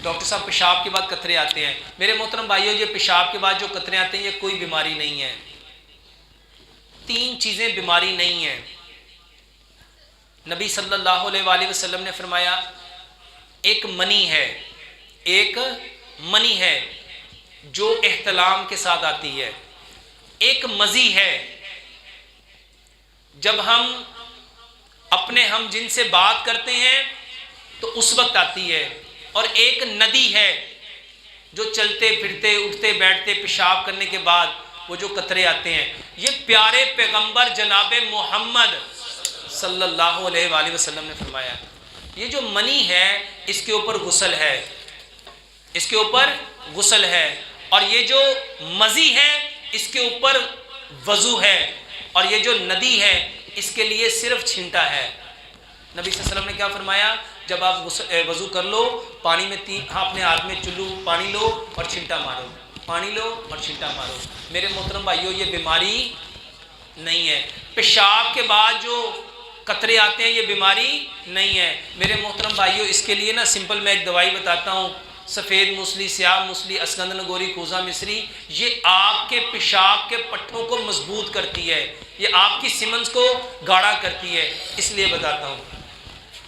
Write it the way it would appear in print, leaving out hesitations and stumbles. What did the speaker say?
Doctor صاحب پیشاب کے بعد قطرے آتے ہیں. میرے محترم بھائیو، یہ پیشاب کے بعد جو قطرے آتے ہیں یہ کوئی بیماری نہیں ہے. 3 چیزیں بیماری نہیں ہیں. نبی صلی اللہ علیہ وآلہ وسلم نے فرمایا ایک منی ہے، ایک منی ہے جو احتلام کے ساتھ آتی ہے، ایک مزی ہے جب ہم اپنے ہم جن سے بات کرتے ہیں تو اس وقت آتی ہے، اور ایک ندی ہے جو چلتے پھرتے اٹھتے بیٹھتے پیشاب کرنے کے بعد وہ جو قطرے آتے ہیں. یہ پیارے پیغمبر جناب محمد صلی اللہ علیہ وآلہ وسلم نے فرمایا یہ جو منی ہے اس کے اوپر غسل ہے، اس کے اوپر غسل ہے، اور یہ جو مزی ہے اس کے اوپر وضو ہے، اور یہ جو ندی ہے اس کے لیے صرف چھینٹا ہے. نبی صلی اللہ علیہ وسلم نے کیا فرمایا؟ جب آپ وضو کر لو، پانی میں اپنے ہاتھ میں چلو پانی لو اور چھینٹا مارو، پانی لو اور چھینٹا مارو. میرے محترم بھائیو، یہ بیماری نہیں ہے. پیشاب کے بعد جو قطرے آتے ہیں یہ بیماری نہیں ہے. میرے محترم بھائیو، اس کے لیے نا سمپل میں ایک دوائی بتاتا ہوں. سفید موسلی، سیاہ موسلی، اسکند نگوری، کوزہ مصری، یہ آپ کے پیشاب کے پٹھوں کو مضبوط کرتی ہے، یہ آپ کی سیمنز کو گاڑھا کرتی ہے. اس لیے بتاتا ہوں.